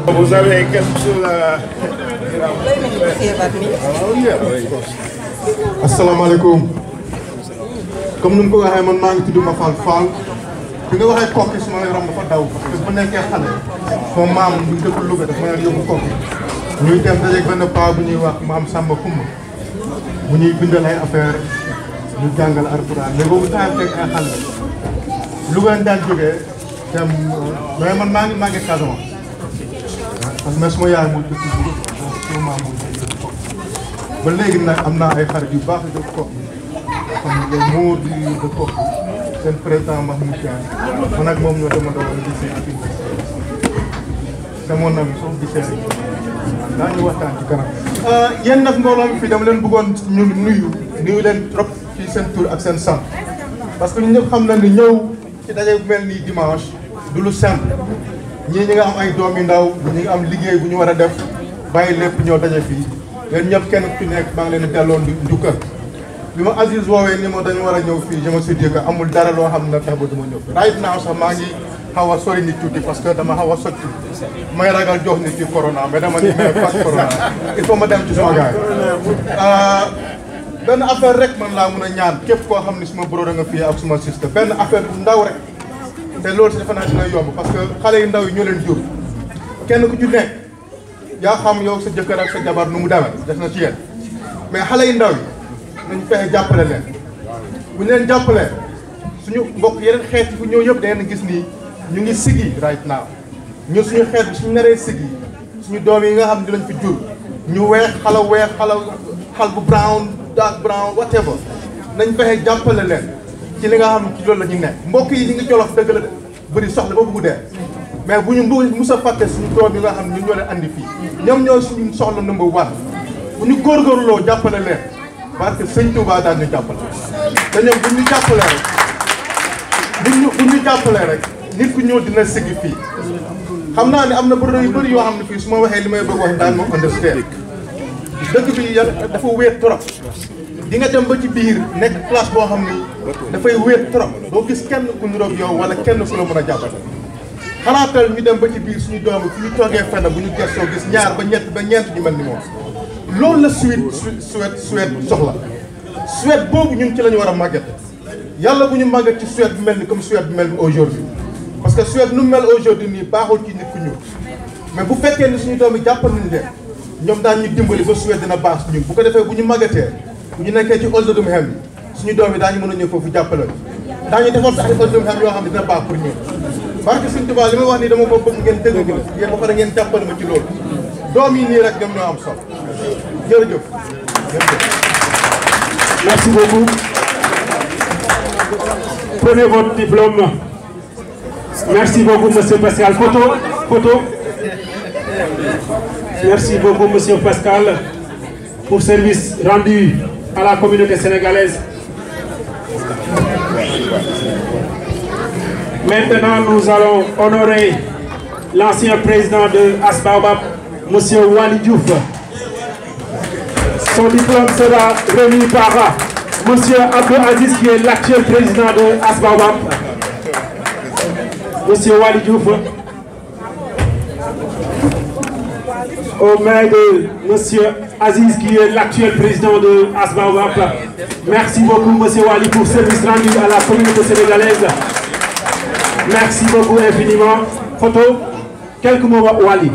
Vous avez quelque chose à... Assalamu alaikum. Comme nous ko waxé man ma ngi tuddu ma Fall Fall. Bi nga waxé kokki suma yaram dafa daw parce que bu nekké xalé sama maam bu dëkk Louga dafa ma yóbbu kokki. Ñuy dem dajé benn pa bu ñuy wax maam Samba Kumba. Bu ñuy bindal ay affaire ñu jangal Alquran. Mais bobu taam tek ay xalé. Louga daan joggé dem mais man ma ngi magé Casamance. Parce que suma yaay mo dëkk suma maam mo ba léegi nag am naa ay xarit yu baax yu ko xam nga moo di de ko seen président Mahmoud Diagne man ak moom ñoo dama doon gisee ak sama nam soo gisee daañu waxtaan ci kanam. Yéen nag mbooloo mi fii dama leen bëggoon ñu nuyu leen trop ci seen tur ak seen sant parce que ñu ñëpp xam na ni ñëw ci daje bu mel nii dimanche du lu simple ñii ñi nga am ay doom yu ndaw ñi nga am liggéey bu ñu war a def bàyyi lépp ñoo daje fii. yéen ñëpp kenn ku nekk maa ngi leen di delloo njukkal bi ma Aziz woowee ni ma dañu war a ñëw fii je me suis dit que amul dara loo xam ne tax ba du ma ñëw right now sax maa ngi xaw a sori nit tuuti parce que dama xaw a socc may ragal jox nit ci corona mais dama ni may pas corona il faut ma dem ci sama gars benn affaire rek man laa mun a ñaan képp koo xam ne suma broda nga fii ak suma sister benn affaire bu ndaw rek te loolu si defe naa dina yomb parce que xale yu ndaw yi ñoo leen jur kenn ku ci nekk yaa xam yow sa jëkkër ak sa jabar nu mu demee def na ci yéen mais xale yu ndaw yi nañu fexe jàppale leen bu ñu leen jàppalee suñu mbokk yeneen xeet yi fu ñëw yëpp da ngeen gis nii ñu ngi sigi right now ñun suñu xeet bi suñu naree sigi suñu doom yi nga xam ne di lañ fi jur ñu weex xal bu brown dark brown whatever nañ fexe jàppale leen ci li nga xam ne ci loolu la ñu nekk mbokk yi ñu ngi jolof dëgg la de bëri soxla ba buggu dee mais bu ñu mus a fàtte suñu doom yi nga xam ne ñun ñoo leen andi fii ñoom ñoo suñu soxla number one bu ñu góorgóorloo jàppale leen parce que sëñ Touba daan ñu jàppale te ñoom bu ñu jàppalee rek bu ñu jàppalee rek nit ku ñëw dina sigi fii xam naa ne am na produit yu bëri yoo xam ne fii su ma waxee li may bëgg wax daan moo understand dëkk bi dafa wéet trop di nga dem ba ci biir nekk place boo xam ni dafay wéet trop doo gis kenn ku niroog yow wala kenn ku la mën a jàppale xalaatal ñu dem ba ci biir suñu doom fi ñu toogee fenn bu ñu gëstoo gis ñaar ba ñeent ñu mel ni moom loolu la Suède soxla Suède boobu ñun ci la ñu war a màgget yàlla bu ñu màgget ci Suède bi mel ni comme Suède bi mel ni aujourd'hui parce que Suède nu mel aujourd'hui nii baaxul ci nit ku ñuul mais bu fekkee ni suñu doom yi jàppal nañu leen ñoom daan ñu dimbali ba Suède dina baax ñun bu ko defee bu ñu màggetee bu ñu nekkee ci Olderdam bi suñu doom yi daañu mën a ñëw foofu jàppale daañu defar sax Olderdam yoo xam ne dina baax pour ñun parce que Sëñ Tuubaa li may wax nii dama ko bëgg ngeen dégg ma yéen ba pare ngeen jàppale ma ci loolu doom yi nii rek ñoom ñoo am solo jërëjëf. Merci beaucoup. Prenez votre diplôme. Merci beaucoup, monsieur Pascal. Photo. Merci beaucoup, monsieur Pascal, pour service rendu à la communauté sénégalaise. Maintenant, nous allons honorer l'ancien président de As-Baobab, M. Waly Diouf. Son diplôme sera remis par M. Abdou Aziz, qui est l'actuel président de As-Baobab. M. Waly Diouf. Aux mains de M. Aziz, qui est l'actuel président de As-Baobab. Merci beaucoup, M. Waly, pour service rendu à la communauté sénégalaise. Merci beaucoup infiniment. Photo, quelques mots Waly.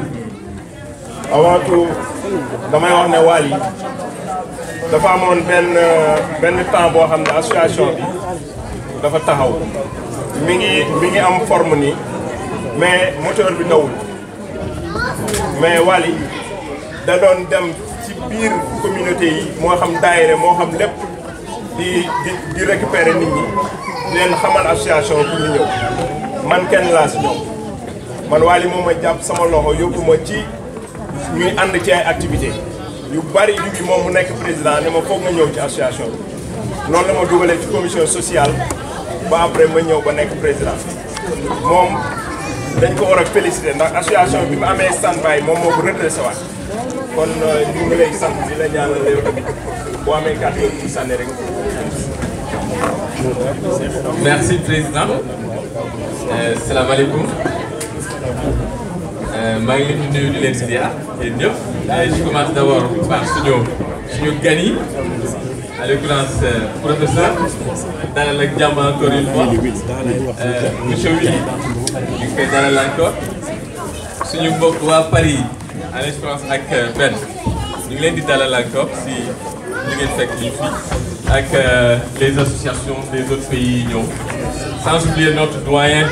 Avant tout, damay wax ne Waly dafa amoon benn temps boo xam ne association bi dafa taxaw mi ngi am forme nii mais moteur bi dawul mais Waly da doon dem ci biir communauté yi moo xam daayira moo xam lépp di récupérer nit ñi leen xamal association pour ñu ñëw man kenn laa si ñoom man Waly moom ma jàpp sama loxo yóbbu ma ci ñuy ànd ci ay activités yu bari yu bi moom mu nekk président ne ma foog nga ñëw ci association bi noonu la ma dugalee ci commission sociale ba après ma ñëw ba nekk président moom dañ ko war a féliciter ndax association bi mu amee stand-by moom moo ko redressé waat kon ñu ngi lay sant di la ñaanal yow tamit boo amee kàddu gi sànni rek. Merci président. Salam alaikum. maa ngi leen di nuyu di leen si ziar yéen ñëpp. Je commence d'abord par suñu gan yi à l'occurrence professeur dalal ak jàmm encore une fois monsieur Willy ñu ngi koy dalal encore suñu mbokk waa Paris à l'occurrence ak Ben ñu ngi leen di dalal encore si li ngeen fekk ñu fi ak les associations des autres pays yi ñëw sans oublier notre doyen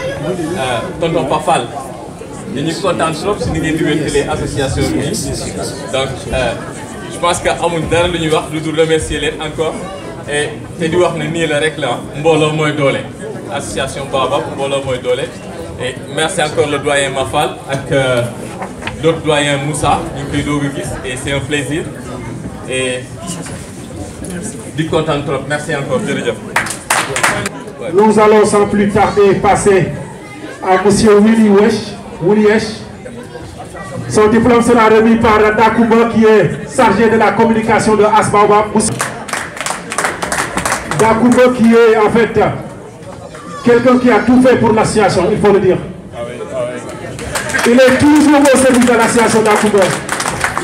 tonton Pafal ñu ngi kontaan trop si ni ngeen di wéttalee association bi donc je pense que amul dara lu ñuy wax lu dul remercier leen encore et te di wax ne nii la rek la mbooloo mooy doole association Baobab mbooloo mooy doole et merci encore le doyen Mafal ak l'autre doyen Moussa ñu ngi koy doog a gis et c'est un plaisir et di kontaan trop merci encore jërëjëf. Nous allons sans plus tarder passer à monsieur Willy Esch. Son diplôme sera remis par Dakumba qui est chargé de la communication de As Baobab. Dakumba qui est en fait quelqu'un qui a tout fait pour l'association, il faut le dire. Il est toujours au service de l'association Dakumba.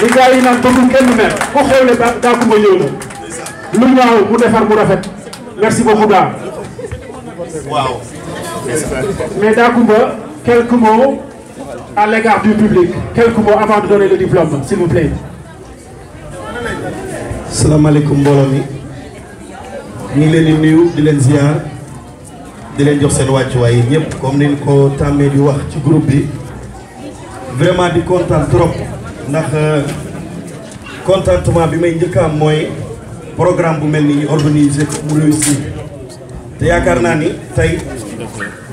Les gars, ils n'ont pas de même. Pourquoi le Dakumba est là? Merci beaucoup, Da. Wow. Mais Dakumba, quelques mots à l'égard du public. Quelques mots avant de donner le diplôme, s'il vous plaît. Salam alaikum mbolami. Ñu ngi leen di nuyu di leen ziar di leen jox seen wàccuwaay ñëpp comme ni ñu ko tàmmee di wax ci groupe bi vraiment di kontaan trop ndax contentement bi may njëkk a am mooy programme bu mel ni ñu organiser ko mu réussir te yaakaar naa ni tey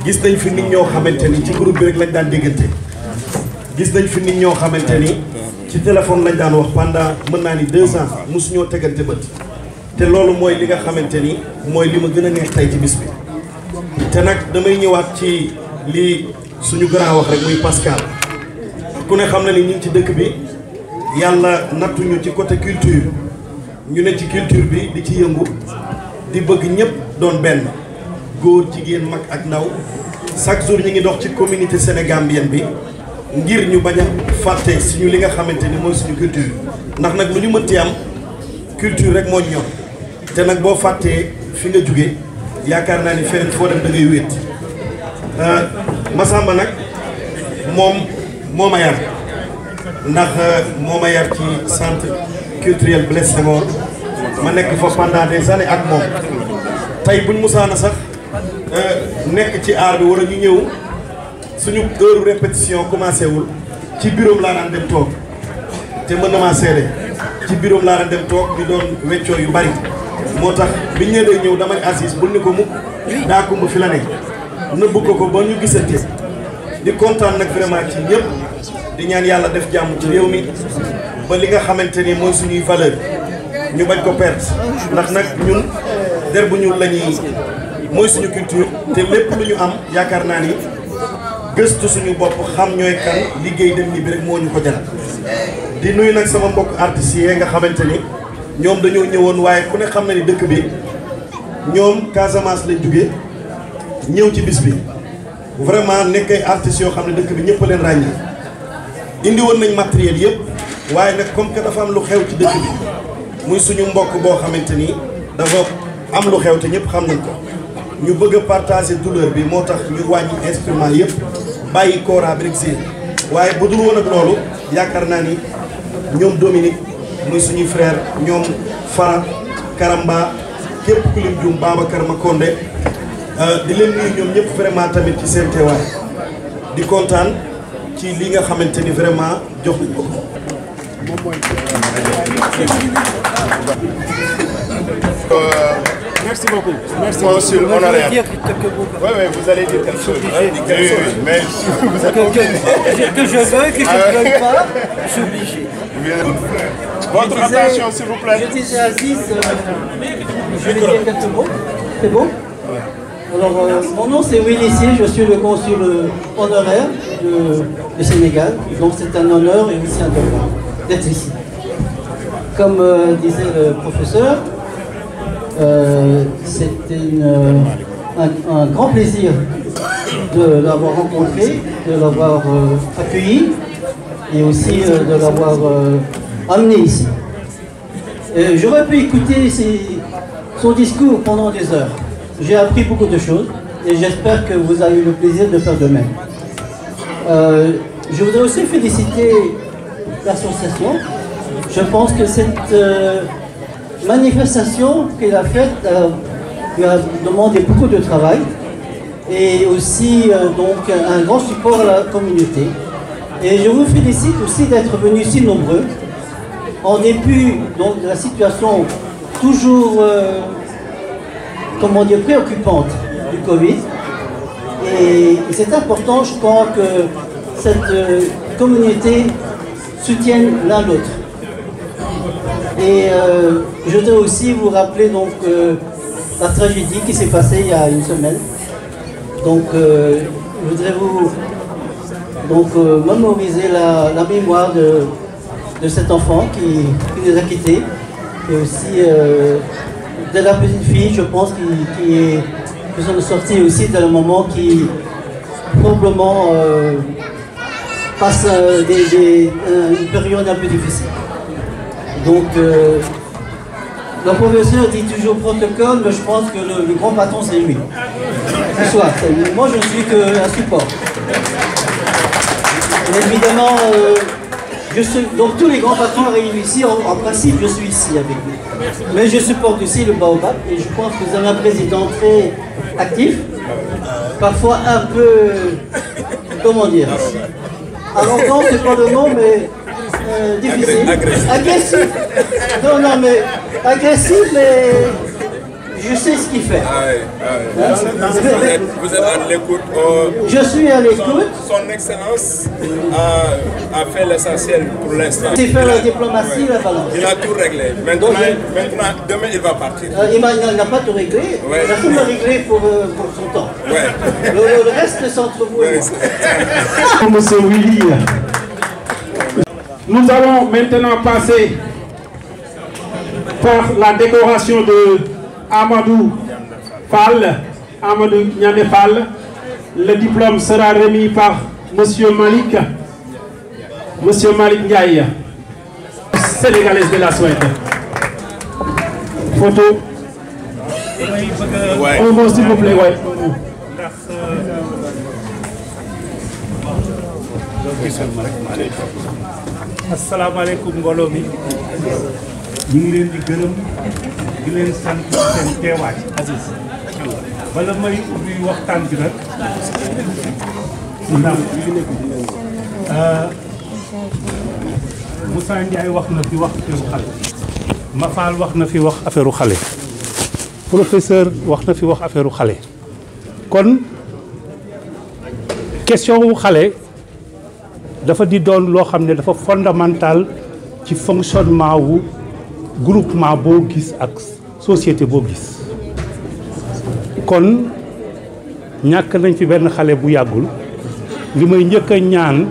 gis nañ fi nit ñoo xamante ni ci groupe bi rek lañ daan déggante gis nañ fi nit ñoo xamante ni ci téléphone lañ daan wax pendant mën naa ni 2 ans mosu ñoo tegante bët te loolu mooy li nga xamante ni mooy li ma gën a neex tey ci bis bi te nag damay ñëwaat ci li suñu grand wax rek muy Pascal ku ne xam na ni ñu ngi ci dëkk bi yàlla nattuñu ci côté culture ñu ne ci culture bi di ci yëngu di bëgg ñëpp doon benn góor jigéen mag ak ndaw chaque jour ñu ngi dox ci communauté sénégambienne bi ngir ñu bañ a fàtte suñu li nga xamante ni mooy suñu culture ndax nag lu ñu mënti am culture rek moo ñor te nag boo fàttee fi nga jóge yaakaar naa ni feneen foo dem da ngay wéet Massamba nag moom moo ma yar ndax moo ma yar ci centre culturel Blaise Senghor ma nekk fa pendant des années ak moom tey buñ musaana sax nekk ci aar bi war a ñu ñëw suñu heure répétition commencé wul ci bureau laa daan dem toog te mën na maa seede ci bureau laa daan dem toog ñu doon weccoo yu bari moo tax biñ ne day ñëw dama ne Aziz bul ni ko mukk Dakumba fi la nekk nëbb ko ba ñu gisante di kontaan nag vraiment ci ñëpp di ñaan yàlla def jàmm ci réew mi ba li nga xamante ni mooy suñuy valeur ñu bañ ko perte ndax nag ñun der bu ñuul la ñuy mooy suñu culture te lépp lu ñu am yaakaar naa ni gëstu suñu bopp xam ñooy kan liggéey dem ni bi rek moo ñu ko jaral di nuyu nag sama mbokk artistes yi nga xamante ni ñoom dañoo ñëwoon waaye ku ne xam na ni dëkk bi ñoom Casamance lañ jógee ñëw ci bis bi vraiment nekk ay artistes yoo xam ne dëkk bi ñëpp a leen ràññee indi woon nañ matériel yëpp waaye nag comme que dafa am lu xew ci dëkk bi muy suñu mbokk boo xamante ni dafa am lu xew te ñëpp xam nañ ko ñu bëgg a partager douleur bi moo tax ñu wàññi instrument yëpp bàyyi kora bi rek si waaye bu dul woon ak loolu yaakaar naa ni ñoom Dominique muy suñuy frère ñoom Fara Karamba képp ku lim juum Babacar Makonde di leen nuyu ñoom ñëpp vraiment tamit ci seen teewaay di kontaan ci li nga xamante ni vraiment jox nañ ko. Merci beaucoup. Merci. Consul honoraire. Dire que Oui, vous allez dire quelque chose. Oui, mais si vous êtes que je veuille, que je ne veuille pas, je suis obligé. Votre attention, s'il vous plaît. Je disais à Aziz, je vais dire quelques mots. C'est bon? Alors, mon nom c'est Willy Sy, je suis le consul honoraire du Sénégal. Donc c'est un honneur et aussi un devoir d'être ici. Comme disait le professeur, c'était un grand plaisir de l'avoir rencontré, de l'avoir accueilli et aussi de l'avoir amené ici. J'aurais pu écouter son discours pendant des heures. J'ai appris beaucoup de choses et j'espère que vous avez eu le plaisir de faire de même. Je voudrais aussi féliciter l'association. Je pense que cette manifestation qu'il a faite lui a demandé beaucoup de travail et aussi donc un grand support à la communauté. Et je vous félicite aussi d'être venus si nombreux en dépit donc de la situation toujours comment dire, préoccupante du Covid. Et c'est important, je crois, que cette communauté soutienne l'un l'autre. Et je voudrais aussi vous rappeler donc la tragédie qui s'est passée il y a une semaine. Donc je voudrais vous mémoriser la mémoire de cet enfant qui nous a quittés. Et aussi de la petite fille, je pense, qui sont sortis aussi dans le moment qui probablement passe une période un peu difficile. Donc, le professeur dit toujours protocole, mais je pense que le grand patron, c'est lui. Ce soir, moi, je ne suis qu'un support. Mais évidemment, donc tous les grands patrons réunis ici, en principe, je suis ici avec vous. Mais je supporte aussi le Baobab et je pense que vous avez un président très actif, parfois un peu, comment dire, arrogant, c'est pas le mot, mais difficile. Agressif. Non, mais agressif, mais je sais ce qu'il fait. Vous êtes à l'écoute. Je suis à l'écoute. Son Excellence a fait l'essentiel pour l'instant. C'est faire la diplomatie, la balance. Il a tout réglé. Maintenant, demain, il va partir. Il n'a pas tout réglé. Ouais. Il a tout réglé pour son temps. Ouais. Le reste, c'est entre vous et moi. Monsieur Willy, nous allons maintenant passer par la décoration de Amadou Fall, Amadou Niamé Fall. Le diplôme sera remis par Monsieur Malik Ndiaye, sénégalaise de la Suède. Photo. Ouais. Un mot s'il vous plaît, ouais. asalaamaaleykum mbooloo mi ñu ngi leen di gërëm di leen sant ci seen teewaay Aziz bala may ubbi waxtaan bi nag ndax Moussa Ndiaye wax na fi wax affaire xale Mafal wax na fi wax affaire xale professeur wax na fi wax affaire xale kon question wu xale dafa di doon loo xam ne dafa fondamental ci fonctionnement wu groupement boo gis ak société boo gis kon ñàkk nañ fi benn xale bu yàggul li may njëkk a ñaan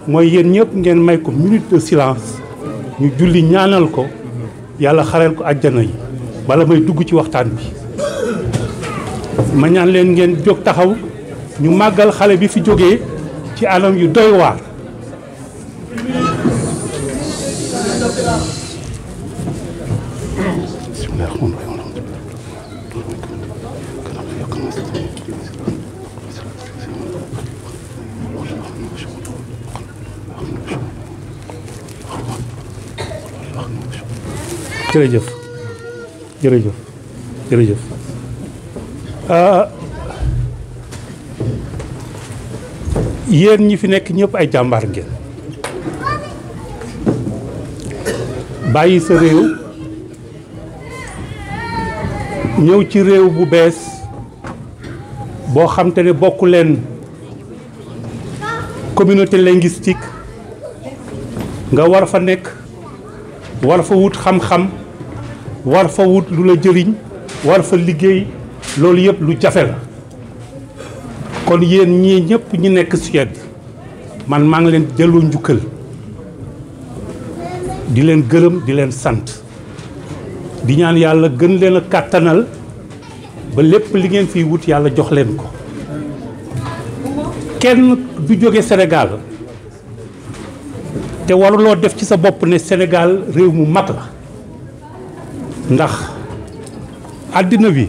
mooy yéen ñëpp ngeen may ko minute de silence ñu julli ñaanal ko yàlla xareel ko àjjana yi bala may dugg ci waxtaan bi ma ñaan leen ngeen jóg taxaw ñu màggal xale bi fi jógee ci anam yu doy waar. jërëjëf jërëjëf jërëjëf yéen ñi fi nekk ñëpp ay jàmbaar ngeen bàyyi sa réew ñëw ci réew bu bees boo xam te ne bokku leen communauté linguistique nga war fa nekk war fa wut xam-xam war fa wut lu la jëriñ war fa liggéey loolu yëpp lu jafe la kon yéen ñii ñëpp ñi nekk Suède man maa ngi leen delloo njukkal di leen gërëm di leen sant di ñaan yàlla gën leen a kàttanal ba lépp li ngeen fiy wut yàlla jox leen ko kenn du jóge Sénégal te waruloo def ci sa bopp ne Sénégal réew mu mag la ndax àddina bi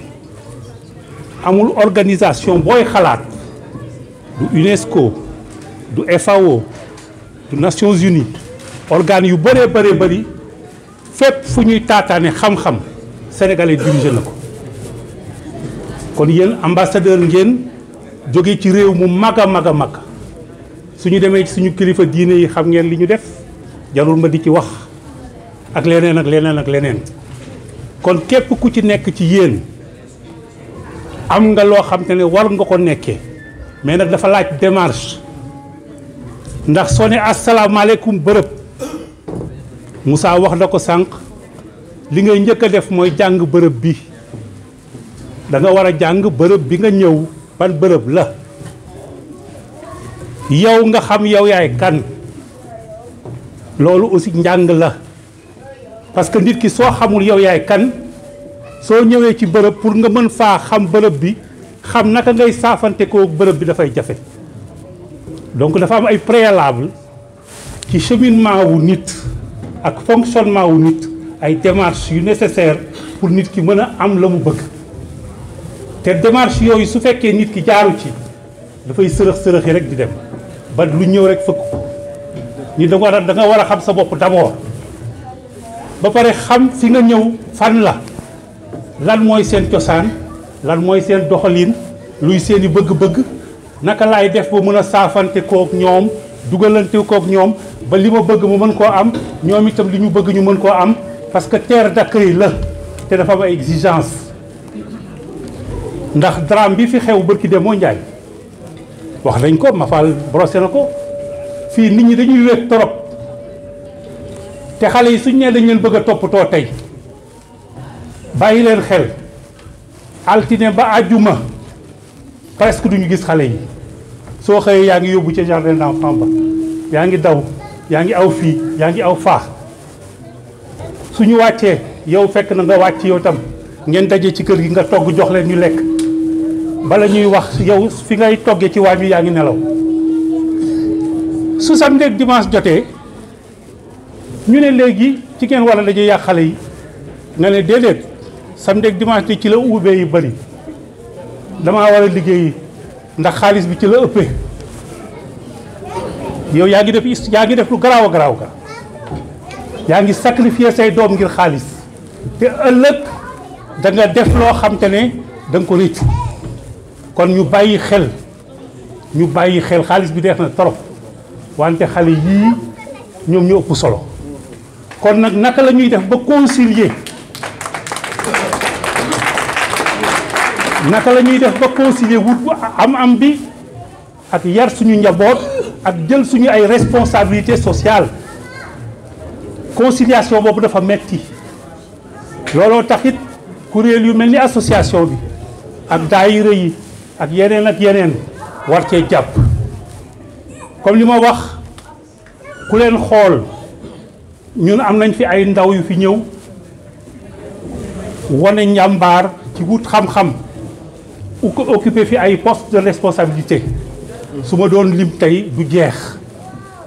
amul organisation booy xalaat du UNESCO du FAO du Nations Unies organes yu bëree bëri fépp fu ñuy taataane xam-xam sénégalais dirigé na ko kon yéen ambassadeur ngeen jóge ci réew mu mag a mag suñu demee ci suñu kilifa diine yi xam ngeen li ñu def jarul ma di ci wax ak leneen kon képp ku ci nekk ci yéen am nga loo xam te ne war nga ko nekkee mais nag dafa laaj démarche ndax soo ne asalaamaaleykum bërëb Moussa wax na ko sànq li ngay njëkk a def mooy jàng bërëb bi da nga war a jàng bërëb bi nga ñëw ban bërëb la yow nga xam yow yaay kan loolu aussi njàng la parce que nit ki soo xamul yow yaay kan soo ñëwee ci bërëb pour nga mën faa xam bërëb bi xam naka ngay saafante ko bërëb bi dafay jafe donc dafa am ay préalable ci cheminement wu nit ak fonctionnement wu nit ay démarches yu nécessaire pour nit ki mën a am la mu bëgg te démarche yooyu su fekkee nit ki jaaru ci dafay sërëx-sërëxi rek di dem ba lu ñëw rek fëkk ni da nga war a xam sa bopp d'abord ba pare xam fi nga ñëw fan la lan mooy seen cosaan lan mooy seen doxalin luy seeni bëgg-bëgg naka laay def ba mën a saafante kook ñoom dugalante kook ñoom ba li ma bëgg mu mën koo am ñoom itam li ñu bëgg ñu mën koo am parce que terre d'accueil la te dafa am ay exigence ndax drame bi fi xew bërki de moo njaay wax nañ ko Mafal brossé na ko fii nit ñi dañuy wéet torop te xale yi suñ nee dañ leen bëgg a toppatoo tey bàyyi leen xel altine ba àjjuma presque duñu gis xale yi soo xëyee yaa ngi yóbbu ca jardin d'enfants ba yaa ngi daw yaa ngi aw fii yaa ngi aw faax suñu wàccee yow fekk na nga wàcc yow tam ngeen daje ci kër gi nga togg jox leen ñu lekk bala ñuy wax yow fi ngay toggee ci waañ wi yaa ngi nelaw su samedi ak dimanche jotee ñu ne léegi ci ngeen war a daje yàq xale yi nga ne déedéet samedi ak dimanche ci la uubee yi bëri damaa war a liggéeyi ndax xaalis bi ci la ëppee yow yaa ngi def lu garaaw a garaaw ga yaa ngi sacrifier say doom ngir xaalis te ëllëg da nga def loo xam te ne da nga ko réccu kon ñu bàyyi xel xaalis bi def na trop wante xale yii ñoom ñu ëpp solo kon nag naka la ñuy def ba concilier wut am bi ak yar suñu njaboot ak jël suñu ay responsabilités sociales conciliation boobu dafa metti looloo taxit kuréel yu mel ni association bi ak daayira yi ak yeneen war cee jàpp comme li ma wax ku leen xool ñun am nañ fi ay ndaw yu fi ñëw wane njàmbaar ci wut xam-xam occupé fi ay poste de responsabilité su ma doon lim tey du jeex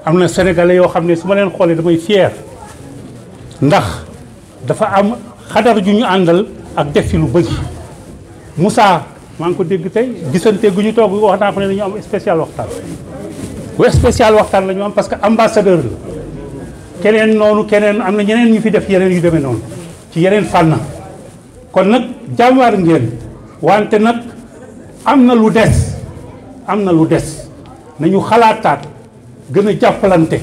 am na sénégalais yoo xam ne su ma leen xoolee damay fier ndax dafa am xadar ju ñu àndal ak def fi lu bëri Moussa maa ngi ko dégg tey gisante gu ñu toog wax naa fa ne dañu am spécial waxtaan bu spécial waxtaan la ñu am parce que ambassadeur la keneen noonu keneen am na ñeneen ñu fi def yeneen yu demee noonu ci yeneen fànn kon nag jàmbaar ngeen wante nag am na lu des nañu xalaataat gën a jàppalante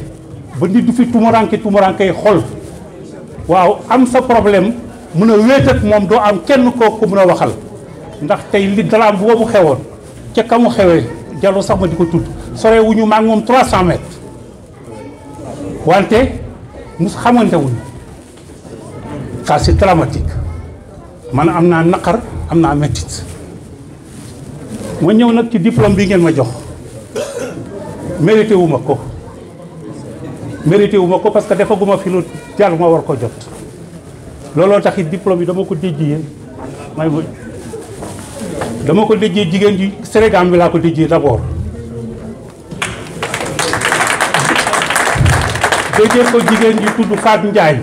ba nit du fi tumuranke yi xol waaw am sa problème mun a wéet ak moom doo am kenn kooku mun a waxal ndax tey li dalaam boobu xewoon ca ka mu xewee jarul sax ma di ko tudd sore wuñu maa ngi moom 300 mètres wante mus xamante wuñu ça c'est dramatique man am naa naqar am naa mettit ma ñëw nag ci diplôme bi ngeen ma jox mérité wu ma ko parce que defaguma fi lu jar ma war ko jot looloo tax it diplôme bi dama ko déjee dama ko déjee jigéen ji Sénégal bi laa ko déjee d'abord déjee ko jigéen ji tudd Fatou Ndiaye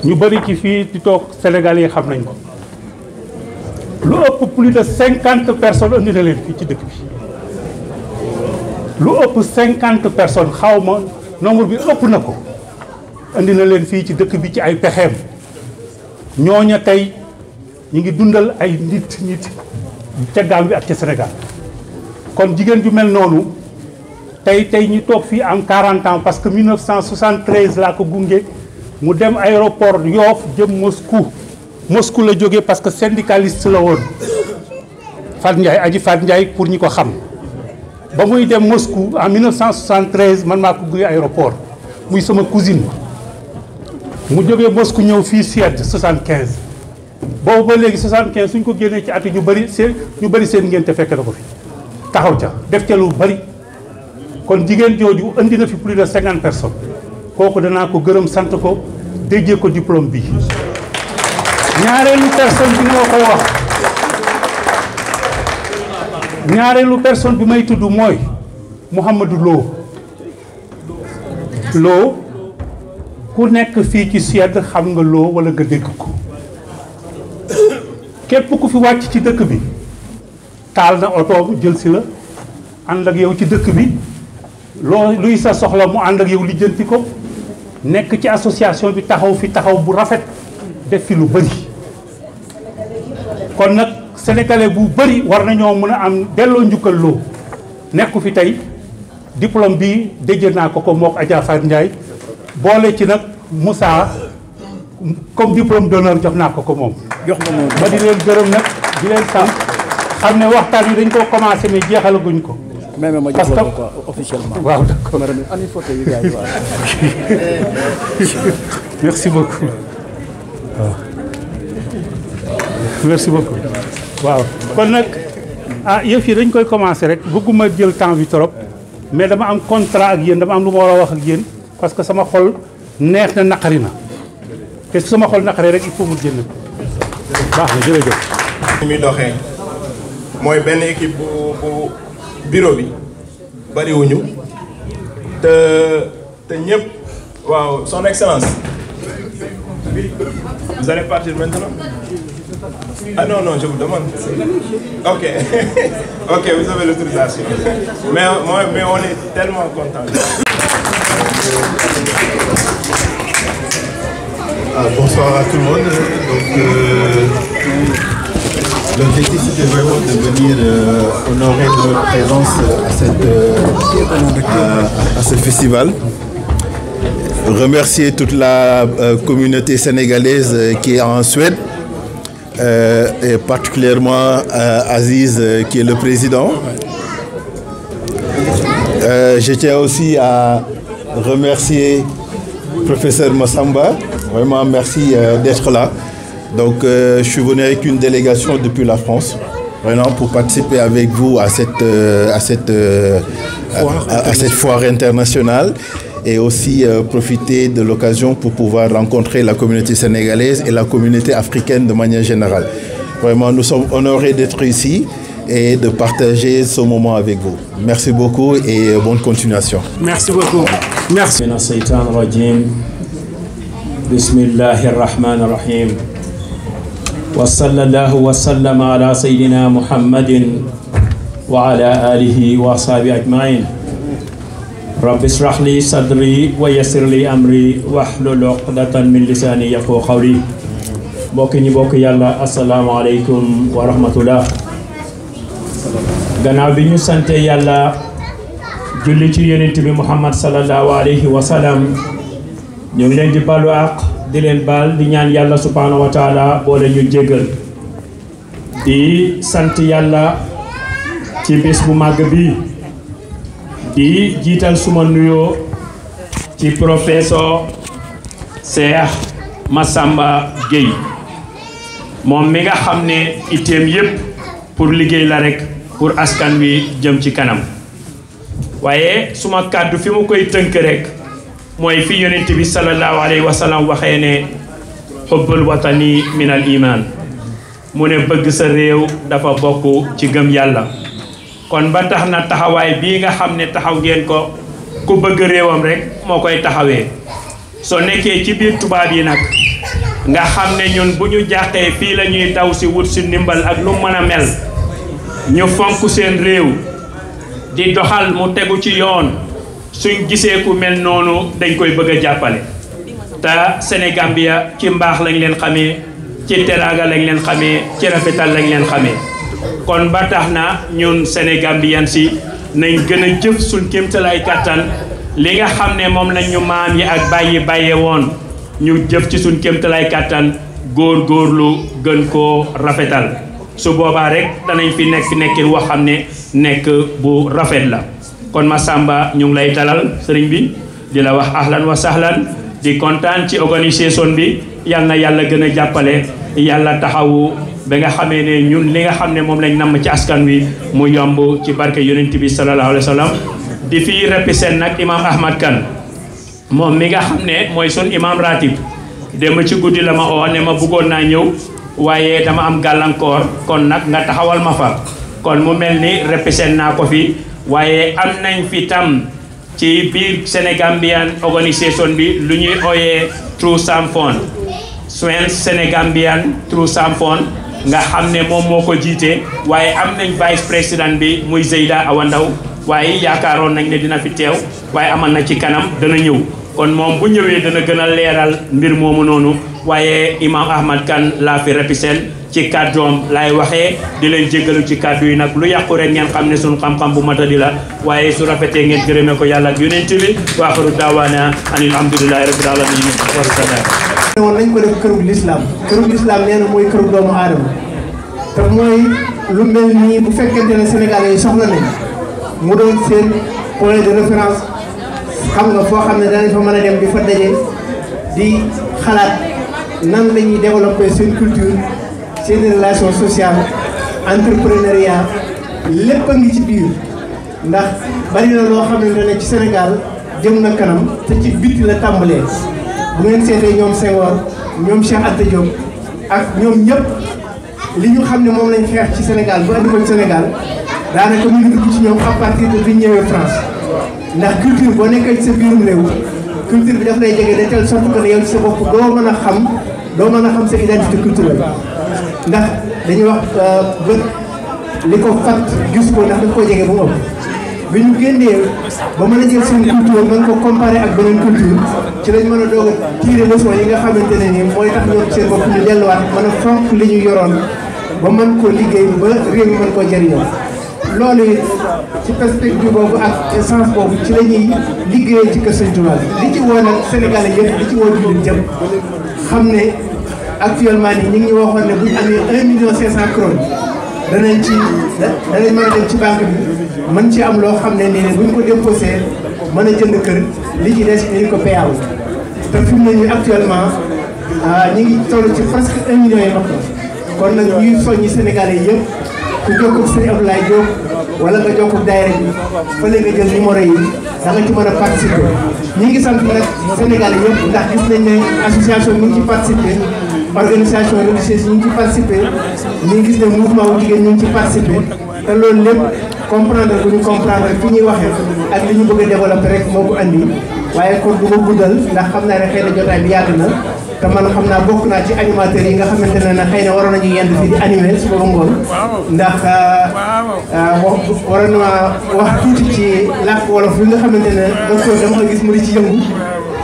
ñu bëri ci fii di toog Sénégal yi xam nañ ko lu ëpp plus de 50 personnes indi na leen fii ci dëkk bi lu ëpp 50 personnes xaw ma nombre bi ëpp na ko indi na leen fii ci dëkk bi ci ay pexeem ñooña tey ñu ngi dundal ay nit ca Gambie ak ca Sénégal kon jigéen ju mel noonu tey ñu toog fii am 40 ans parce que 1973 laa ko gunge mu dem aéroport Yoff jëm Moscou la jógee parce que syndicaliste la woon Fat Ndiaye aji Fat Ndiaye pour ñi ko xam ba muy dem Moscou en 1973 man maa ko gunge aéroport muy sama cousine mu jógee Moscou ñëw fii Suède 75 boobu ba léegi 75 suñ ko génnee ci at ñu bëri seen ngénte fekk na ko fi taxaw ca def ca lu bëri kon jigéen jooju indi na fi plus de 50 personnes kooku danaa ko gërëm sant ko déjee ko diplôme bi ñaareelu personne bi moo koy wax ñaareelu personne bi may tudd mooy Mouhamadou Lo ku nekk fii ci Suède xam nga Lo wala nga dégg ko képp ku fi wàcc ci dëkk bi taal na oto jël si la ànd ak yow ci dëkk bi luy sa soxla mu ànd ak yow lijjanti ko nekk ci association bi taxaw fi taxaw bu rafet def fi lu bëri kon nag sénégalais bu bëri war nañoo mën a am delloo njukkal Lo nekku fi tey diplôme bi déjee naa ko mook Adja Fatou Ndiaye boole ci nag Moussa comme diplôme d'honneur jox naa ko moom ba di leen gërëm nag di leen sant xam ne waxtaan yi dañ koo commencé mais jeexalaguñ ko parce que officiellement waaw d'accord merci beaucoup waaw merci beaucoup waaw kon nag yëf yi dañ koy commencé rek bëgguma jël temps bi trop mais dama am contrat ak yéen dama am lu ma war a wax ak yéen parce que sama xol neex na naqari na te sama xol naqari rek il faut mu génn baax na jërëjëf. ni muy doxee mooy benn équipe bu bureau bi bariwuñu te ñëpp waaw son excellence vous allez partir maintenant. Ah non, je vous demande. Ok, ok, vous avez l'autorisation. Mais on est tellement contents. Bonsoir à tout le monde. Donc, l'objectif c'était vraiment de venir honorer notre présence à ce festival. Remercier toute la communauté sénégalaise qui est en Suède. Et particulièrement Aziz qui est le président. Je tiens aussi à remercier professeur Massamba. Vraiment merci d'être là. Donc je suis venu avec une délégation depuis la France, vraiment pour participer avec vous à cette foire internationale. Et aussi profiter de l'occasion pour pouvoir rencontrer la communauté sénégalaise et la communauté africaine de manière générale. Vraiment, nous sommes honorés d'être ici et de partager ce moment avec vous. Merci beaucoup et bonne continuation. Merci beaucoup. Merci. Bismillahirrahmanirrahim. Wa sallallahu wa sallam ala sayyidina Muhammadin wa ala alihi wa sahbihi ajma'in. Rabbi israh li sadri wa yassir li amri wahlul uqdatan min lisani yafqahu qawli. Mbokk ñi bokk yàlla assalaamu aleykum wa rahmatullah. Gannaaw bi ñu sante yàlla julli ci yonent bi Muhammad sallallahu alayhi wa sallam ñu ngi leen di balu àq di leen baal di ñaan yàlla subhanahu wa taala boole ñu jéggal di sant yàlla ci bés bu màgg bi di jiital suma nuyoo ci professeur Cheikh Massamba Gueye moom mi nga xam ne itteem yépp pour liggéey la rek pour askan wi jëm ci kanam waaye suma kàddu fi mu koy tënk rek mooy fi yonent bi sallallahu alayhi wa sallam waxee ne xubbul watani min al iman mu ne bëgg sa réew dafa bokk ci gëm yàlla kon ba tax na taxawaay bii nga xam ne taxaw ngeen ko ku bëgg réewam rek moo koy taxawee soo nekkee ci biir tubaab yi nag nga xam ne ñun bu ñu jàqee fii la ñuy daw si wut si ndimbal ak lu mën a mel ñu fonk seen réew di doxal mu tegu ci yoon suñ gisee ku mel noonu dañ koy bëgg a jàppale te Sénégambia ci mbaax lañ leen xamee ci teraanga lañ leen xamee ci rafetal lañ leen xamee kon ba tax na ñun Sénégambian si nañ gën a jëf suñ kéemtalaay kàttan li nga xam ne moom lañ ñu maam yi ak bàyyee woon ñu jëf ci suñ kéemtalaay kàttan góorgóorlu gën koo rafetal su boobaa rek danañ fi nekkin woo xam ne nekk bu rafet la kon Massamba ñu ngi lay dalal sëriñ bi di la wax ahlan wa sahlan di kontaan ci organisation bi yal na yàlla gën a jàppale yàlla taxawu ba nga xamee ne ñun li nga xam ne moom lañ namm ci askan wi mu yomb ci barke yonent bi sallallahu alayhi wa sallam di fi represent nag imam Ahmad Kane moom mi nga xam ne mooy sun imam ratib dem ci guddi la ma oo ne ma bëggoon naa ñëw waaye dama am gàllankoor kon nag nga taxawal ma fa kon mu mel ni represent naa ko fi waaye am nañ fi tam ci biir Sénégambian organisation bi lu ñuy ooyee True Sam Fund Swens Sénégambian True Sam Fund nga xam ne moom moo ko jiite waaye am nañ vice président bi muy Zeyda Awa Ndaw waaye yaakaaroon nañ ne dina fi teew waaye amal na ci kanam dana ñëw kon moom bu ñëwee dana gën a leeral mbir moomu noonu waaye imam Ahmad Kane laa fi represent ci kàddoom laay waxee di leen jéggalu ci kàddu yi nag lu yàqu rek ngeen xam ne suñu xam-xam bu matadi la waaye su rafetee ngeen gërëmee ko yàlla ak yonent bi wa axiru daawaana an alhamdulillahi rabbil alamin wa salaam woon nañ ko def kërug lislaam nee na mooy kërug doomu aadama te mooy lu mel nii bu fekkente ne Sénégalais yi soxla nañ mu doon seen point de référence xam nga foo xam ne danañ fa mën a dem di fa daje di xalaat nan la ñuy développer seen culture seen relation sociale entrepreneuriat lépp a ngi ci biir ndax bari na loo xamante ne ci Sénégal jëm na kanam te ci biti la tàmbalee bu ngeen seetee ñoom Senghor ñoom Cheikh Anta Diop ak ñoom ñëpp li ñu xam ne moom lañ xeex ci Sénégal bu andi ko ci Sénégal daanaka mu ngi dugg ci ñoom à partir de bi ñu ñëwee France ndax culture boo nekkee ci sa biirum réew culture bi daf lay jege de telle sorte que ne yow ci sa bopp doo mën a xam sa identité culturelle ndax dañuy wax bët li ko fat gis ko ndax daf ko jege bu mu ëpp bi ñu génnee ba mën a jël seen culture mën ko comparer ak beneen culture ci lañ mën a doog a tirer leçon yi nga xamante ne nii mooy tax ñoom seen bopp ñu delluwaat mën a fonk li ñu yoroon ba mën koo liggéey ba réew mi mën koo jëriñoo loolu it ci perspective boobu ak essence boobu ci la ñuy liggéeyee ci kër Sëñ Tuubaa li ci woo nag Sénégalais yëpp li ci woo jullit jëm xam ne actuellement nii ñu ngi waxoon ne bu ñu amee 1,5 million danañ mën a dem ci banque bi mën ci am loo xam ne nii bu ñu ko déposé mën a jënd kër li ci des ñu ko payaw te fi mu ne nii actuellement ñu ngi toll ci presque 1 million yi mat kon nag ñuy soññi Sénégalais yëpp ku jokkoo ak Sëñ Abdoulaye Diop wala nga jokkoo ak daayira bi fële nga jël numéro yi da nga ci mën a participer ñi ngi sant nag Sénégalais yëpp ndax gis nañ ne association ñu ngi ci participer organisation religieuse ñu ngi ci participer ñu ngi gis ne mouvement wu jigéen ñu ngi ci participer te loolu lépp comprendre bu ñu comprendre fi ñuy waxee ak li ñu bëgg a développer rek moo ko andi waaye kon du ma guddal ndax xam naa ne xëy na jotaay bi yàgg na te man xam naa bokk naa ci animateurs yi nga xamante ne na xëy na waroon nañu yend fii di animer suba ba ngoon ndax waroon naa wax tuuti ci làkk wolof bi nga xamante ne docteur dama ko gis mu di ci yëngu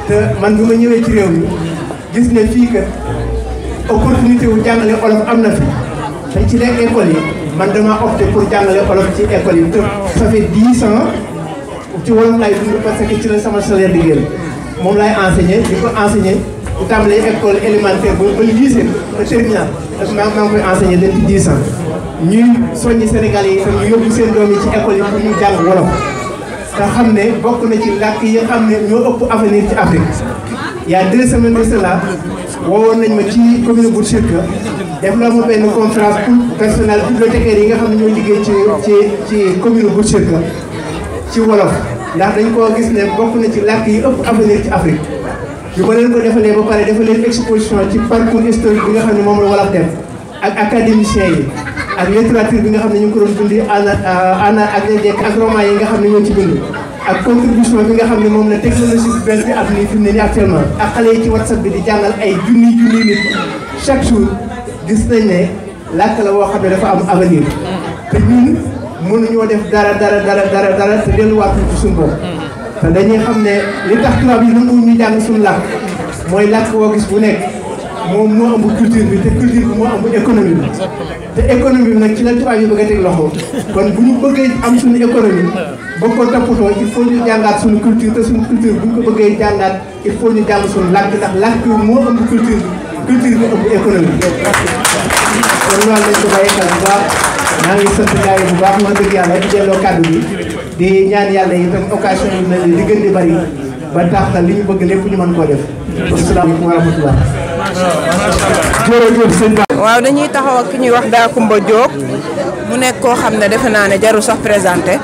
te man bi ma ñëwee ci réew mi gis ne fii kat opportunité wu jàngale olof am na fi te ci les écoles yi man dama opté pour jàngale olof ci école yi te ça fait 10 ans ci wolof laay dund parce que ci la sama salaire di génn moom laay enseigner di ko enseigner bu tàmbalee école élémentaire ba lycée ba terminal parce que maa ngi koy enseigner depuis 10 ans ñuy soññi Sénégalais yi itam ñu yóbbu seen doom yi ci école yi pour ñu jàng wolof te xam ne bokk na ci làkk yi xam ne ñoo ëpp avenir ci Afrique. Il y a 2 semaines de cela woowoon nañ ma ci commune bu Sirka def la ma benn conférence pour personnel bibliothécaire yi nga xam ne ñoo liggéey ci commune bu Sirka ci wolof ndax dañ koo gis ne bokk na ci làkk yi ëpp avenir ci Afrique yu ma leen ko defalee ba pare defa leen exposition ci parcours historique bi nga xam ne moom la wolof def ak académiciens yi ak littérature bi nga xam ne ñu ngi ko doon bindi ana ak njëkk ak roman yi nga xam ne ñoo ci bind ak contribution bi nga xam ne moom la technologie bu bees bi am nii fi mu ne nii actuellement ak xale yi ci WhatsApp bi di jàngal ay junni nit chaque jour gis nañ ne làkk la woo xam ne dafa am avenir te ñun mënuñoo def dara te delluwaatuñ ci suñu bopp te dañuy xam ne li tax tubaab yi nangu ñu jàng suñu làkk mooy làkk woo gis bu nekk moom moo ëmb culture bi te culture bi moo ëmb économie bi te économie bi nag ci la tubaab yi bëgg a teg loxo kon bu ñu bëggee am suñu économie bëgg ko toppatoo il faut ñu jàngaat suñu culture te suñu culture bu ñu ko bëggee jàngaat il faut ñu jàng suñu làkk ndax làkk moo ëmb culture bi ëmb économie kon loolu lañ ko bàyyi xel bu baax maa ngi sant gars yi bu baax wax dëgg yàlla di delloo kàddu bi di ñaan yàlla itam occasion yi mel ni di gën di bari ba tax na li ñu bëgg lépp ñu mën koo def asalaamaaleykum wa rahmatullah. waaw dañuy taxaw ak ki ñuy wax Dacoumba Diop mu nekk koo xam ne defe naa ne jarul sax présenté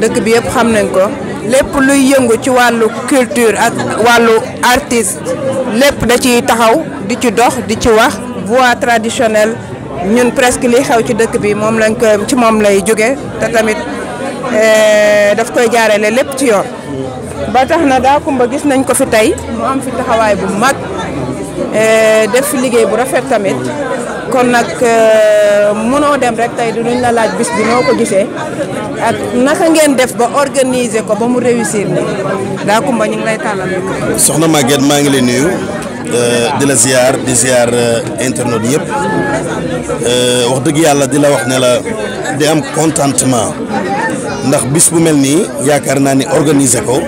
dëkk bi yëpp xam nañ ko lépp luy yëngu ci wàllu culture ak wàllu artiste lépp da ciy taxaw di ci dox di ci wax voix traditionnelle ñun presque li xew ci dëkk bi moom lañ ko ci moom lay jóge te tamit daf koy jaarale lépp ci yoon ba tax na Dacoumba gis nañ ko fi tey mu am fi taxawaay bu mag def fi liggéey bu rafet tamit kon nag mënoo dem rek tey duñ la laaj bis bi noo ko gisee ak naka ngeen def ba organiser ko ba mu réussir ni Dacoumba ñu ngi lay tàllal. soxna Maguette maa ngi lay nuyu di la ziar di ziar internet yëpp wax dëgg yàlla di la wax ne la di am contentement ndax bis bu mel nii yaakaar naa ni organiser ko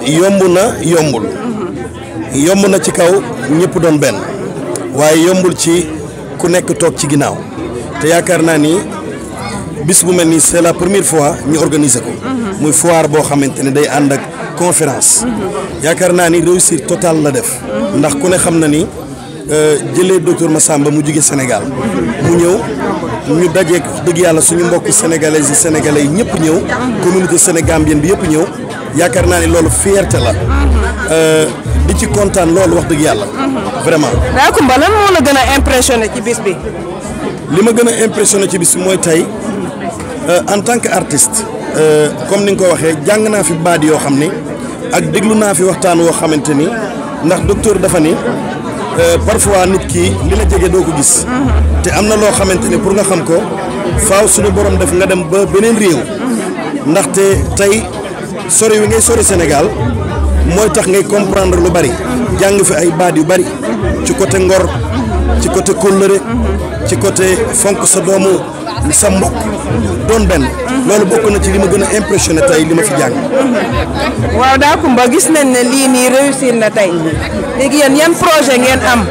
yomb na yombul. yomb na ci kaw ñëpp doon benn waaye yombul ci ku nekk toog ci ginnaaw te yaakaar naa ni bis bu mel nii c'est la première fois ñu organiser ko muy foire boo xamante ne day ànd ak conférence yaakaar naa ni réussir total la def ndax ku ne xam na ni jëlee docteur Massamba mu jóge Sénégal mu ñëw ñu dajeek dëgg yàlla suñu mbokk sénégalais yi ñëpp ñëw communauté sénégambienne bi yëpp ñëw yaakaar naa ni loolu fierté la di ci kontaan loolu wax dëgg yàlla vraiment. Dacoumba lan moo la gën a impressionné ci bis bi. li ma gën a impressionné ci bis bi mooy tey en tant que artiste comme ni nga ko waxee jàng naa fi baat yoo xam ni ak déglu naa fi waxtaan woo xamante ni ndax docteur dafa ni parfois nit ki li la jege doo ko gis. te am na loo xamante ni pour nga xam ko faaw suñu borom def nga dem ba beneen réew ndaxte tey sori wi ngay sori Sénégal. mooy tax ngay comprendre lu bari jàng fi ay baat yu bari ci côté ngor ci côté kóllëre ci côté fonk sa doomu sa mbokk doon benn loolu bokk na ci li ma gën a impressionné tey li ma fi jàng. waaw Dacoumba gis nañ ne lii nii réussir na tey léegi yéen yan projet ngeen am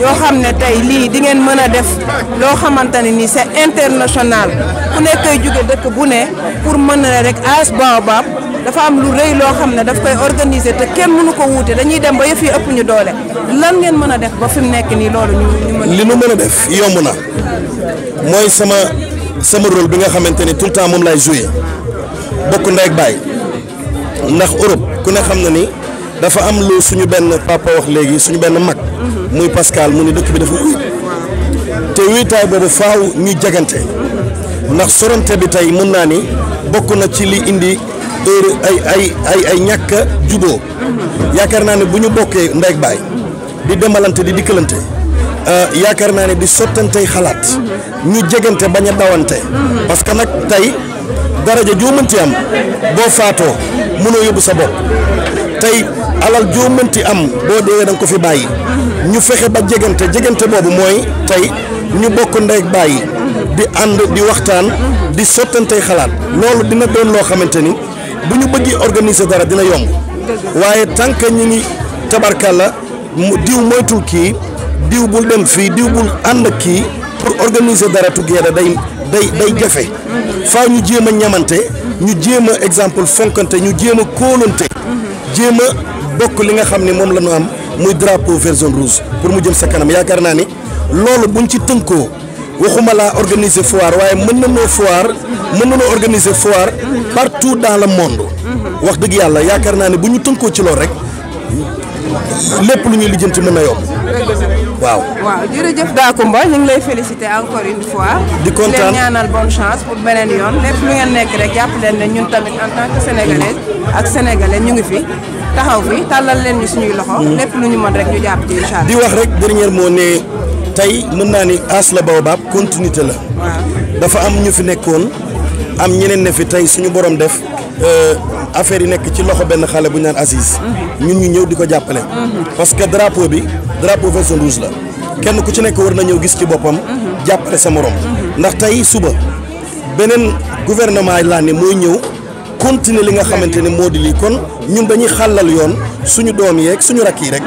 yoo xam ne tey lii di ngeen mën a def loo xamante ne nii c'est international ku nekk koy jóge dëkk bu ne pour mën na rek AS Baobab dafa am lu rëy loo xam ne daf koy organiser te kenn mënu ko wuute dañuy dem ba yëf yi ëpp ñu doole lan ngeen mën a def ba fi mu nekk nii loolu ñu mën. li nu mën a def yomb na mooy sama rôle bi nga xamante ne tout le temps moom lay joué bokk ndey ak baay ndax Europe ku ne xam na ni dafa am lu suñu benn papa wax léegi suñu benn mag. muy Pascal mu ni dëkk bi dafa wéet te wéetaay boobu faaw ñuy jagante ndax sorante bi tey mën naa ni bokk na ci li indi. ay ñàkk a juboo yaakaar naa ne bu ñu bokkee ndey ak baay di demalante di dikkalante yaakaar naa ne di sottantey xalaat ñu jegante bañ a dawante parce que nag tey daraja joo mënti am boo faatoo mënoo yóbbu sa bopp tey alal joo mënti am boo dee da nga ko fi bàyyi ñu fexe ba jegante boobu mooy tey ñu bokk ndey ak baay di ànd di waxtaan di sottantey xalaat loolu dina doon loo xamante ni bu ñu bëggee organiser dara dina yomb waaye tant que ñu ngi tabarkalla diw moytul kii diw bul dem fii diw bul ànd ak kii pour organiser dara together day jafe faaw ñu jéem a ñamante ñu jéem a exemple fonkante ñu jéem a kóolante jéem a bokk li nga xam ne moom la ñu am muy drapeau vert jaune rouge pour mu jëm sa kanam yaakaar naa ni loolu buñ ci tënkoo waxuma laa organiser foire waaye mën nañoo organiser foire partout dans le monde wax dëgg yàlla yaakaar naa ne bu ñu tënkoo ci loolu rek lépp lu ñuy lijjanti mën na yomb waaw. waaw jërëjëf Dacoumba ñu ngi lay féliciter encore une fois. di kontaan leen ñaanal bonne chance pour beneen yoon lépp lu ngeen nekk rek jàpp leen ne ñun tamit en tant que sénégalais ak sénégalais ñu ngi fi taxaw fi tàllal leen ñu suñuy loxo. lépp lu ñu mën rek ñu jàpp ci incha allah. di wax rek dernier mot ne tey mën naa ni As la Baobab continuité la. dafa am ñu fi nekkoon am ñeneen ne fi tey suñu borom def. affaire yi nekk ci loxo benn xale bu ñu naan Aziz ñun ñu ñëw di ko jàppale parce que drapeau vert jaune rouge la kenn ku ci nekk war na ñëw gis ci boppam jàppale sa morom ndax tey suba beneen gouvernement laa ne mooy ñëw continuer li nga xamante ne moo di lii kon ñun dañuy xàllal yoon suñu doom yeeg suñu rakk yi rek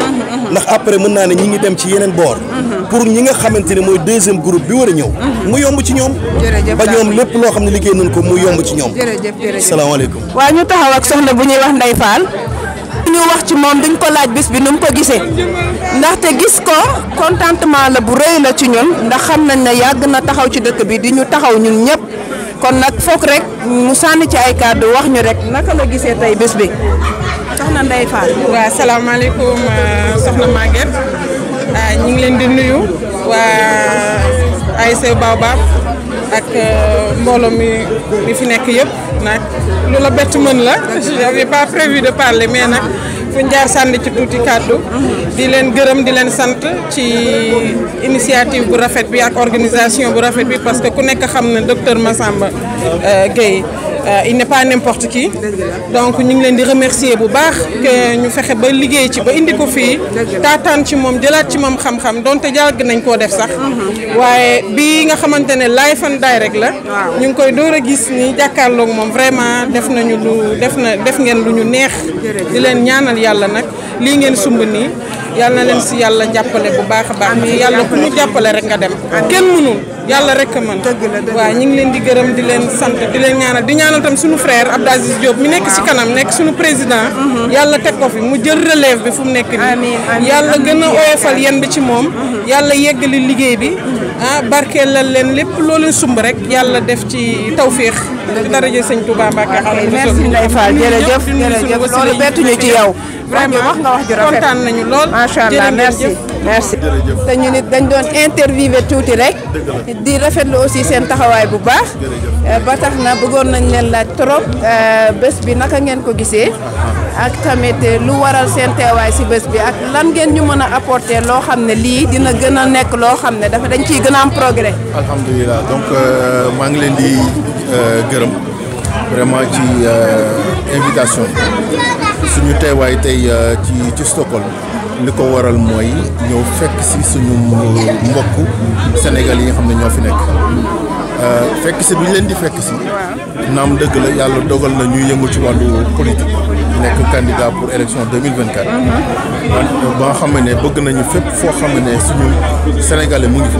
ndax après mën naa ne ñi ngi dem ci yeneen boor pour ñi nga xamante ne mooy deuxième groupe bi war a ñëw mu yomb ci ñoom ba ñoom lépp loo xam ne liggéey nañ ko mu yomb ci ñoom salaamaaleykum waaw ñu taxaw ak soxna bu ñuy wax Ndeye Fall ñu wax ci moom dañ ko laaj bis bi nu mu ko gisee ndaxte gis ko contentement la bu rëy la ci ñun ndax xam nañ ne yàgg na taxaw ci dëkk bi di ñu taxaw ñun ñëpp kon nag foog rek mu sànni ci ay kàddu wax ñu rek naka la gisee tey bés bi soxna Ndeye Fall. waaw salaamaaleykum soxna Maguette ñu ngi leen di nuyu waa ASC Baobab ak mbooloo mi fi nekk yëpp nag lu la bett mën la j'avais pas prévu de parler mais nag fu ñu jaar sànni ci tuuti kàddu di leen gërëm di leen sant ci initiative bu rafet bi ak organisation bu rafet bi parce que ku nekk xam na docteur Massamba Gueye il n'est pas n'importe qui donc ñu ngi leen di remercier bu baax que ñu fexe ba liggéey ci ba indi ko fii taataan ci moom jëlaat ci moom xam-xam donte jàgg nañ koo def sax waaye bii nga xamante ne live and direct la ñu ngi koy door a gis ni jàkkaarloog moom vraiment def ngeen lu ñu neex di leen ñaanal yàlla nag lii ngeen sumb nii yàlla na leen si yàlla jàppale bu baax a baax yàlla ku ñu jàppale rek nga dem kenn mënul yàlla rek a mën waaw ñu ngi leen di gërëm di leen sant di leen ñaanal di ñaanal tam suñu frère Abdou Aziz Diop mi nekk si kanam nekk suñu président yàlla teg ko fi mu jël relève bi fu mu nekk nii yàlla gën a oyofal yen bi ci moom yàlla yeggali liggéey bi barkeelal leen lépp loo leen sumb rek yàlla def ci tawféex ci daraja sëñ Touba Mbacke merci Ndeye Fall jërëjëf loolu bettuñu ci yow vraiment wax nga wax ju rafet kontaan nañu lool macha allah merci te ñu nit dañ doon interviewé tuuti rek di rafetlu aussi seen taxawaay bu baax ba tax na bëggoon nañ leen laaj trop bés bi naka ngeen ko gisee ak tamit lu waral seen teewaay si bés bi ak lan ngeen ñu mën a apporter loo xam ne lii dina gën a nekk loo xam ne dafa dañ ciy gën a am progrès. alhamdulilah donc maa ngi leen di gërëm vraiment ci invitation suñu teewaay tey ci Stockholm li ko waral mooy ñëw fekk si suñu mbokk Sénégal yi nga xam ne ñoo fi nekk fekk si bi ñu leen di fekk si naam dëgg la yàlla dogal na ñuy yëngu ci wàllu politique nekk candidat pour élection 2024 ba nga xam ne bëgg nañu fépp foo xam ne suñu sénégalais mu ngi fa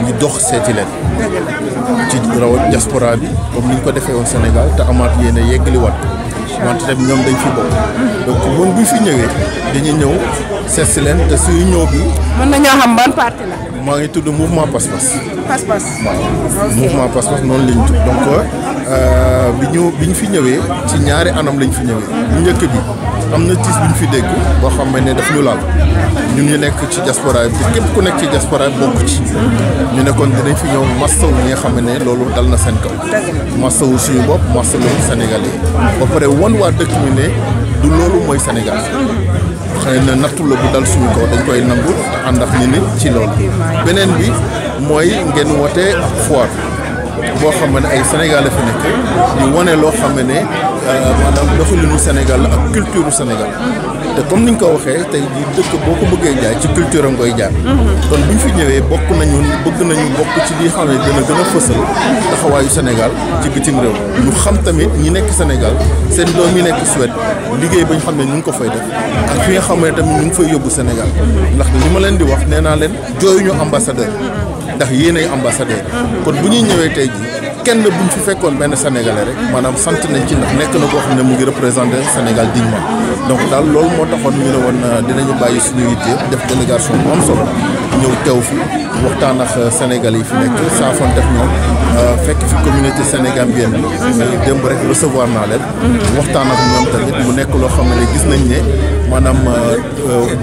ñu dox seeti leen ci rawat diaspora bi comme ni ñu ko defee woon Sénégal te amaat yéen a yeggaliwaat wante tamit ñoom dañ fi bokk donc mun bu fi ñëwee dañuy ñëw seet si leen te suñu ñëw bi mën nañoo xam ban parti la. maa ngi tudd mouvement Pass-Pass. Pass-Pass. waaw mouvement Pass-Pass noonu lañ tudd donc bi ñu fi ñëwee ci ñaari anam lañ fi ñëwee. bu njëkk bi am na tiis bu ñu fi dégg boo xam ne daf ñu laal ñun ñu nekk ci diaspora bi képp ku nekk ci diaspora bokk ci. ñu nekkoon dinañ fi ñëw masawu ñi nga xam ne loolu dal na seen kaw. masawu suñu bopp masawu Sénégalais ba pare wan waa dëkk mi ne du loolu mooy Sénégal. xëy na nattu la bu dal suñu kaw dañ koy nangu ànd ak nit ñi ci loolu beneen bi mooy ngeen wote foire boo xam ne ay Sénégalais fi nekk di wane loo xam ne maanaam doxalinu Sénégal ak culture Sénégal te comme niñ ko waxee tey jii dëkk boo ko bëggee jaay ci culture am koy jaar kon buñ fi ñëwee bëgg nañu bokk ci li xam ne dina gën a fësal taxawaayu Sénégal ci bitim réew ñu xam tamit ñi nekk Sénégal seen doom yi nekk Suède liggéey ba ñu xam ne ñu ngi ko fay def ak fi nga xam ne tamit ñu ngi fay yóbbu Sénégal ndax li ma leen di wax nee naa leen jooyuñu ambassadeur ndax yéenay ambassadeur kon bu ñuy ñëwee tey jii kenn buñ fi fekkoon benn sénégalais rek maanaam sant nañ ci ndax nekk na koo xam ne mu ngi représenté Sénégal dignement donc daal loolu moo taxoon ñu ne woon dinañu bàyyi suñu yitte def délégation bu am solo ñëw teew fi waxtaan ak Sénégalais yi fi nekk saafon def ñoom fekk fi communauté sénégambienne bi démb rek recevoir naa leen waxtaan ak ñoom tamit mu nekk loo xam ne gis nañ ne maanaam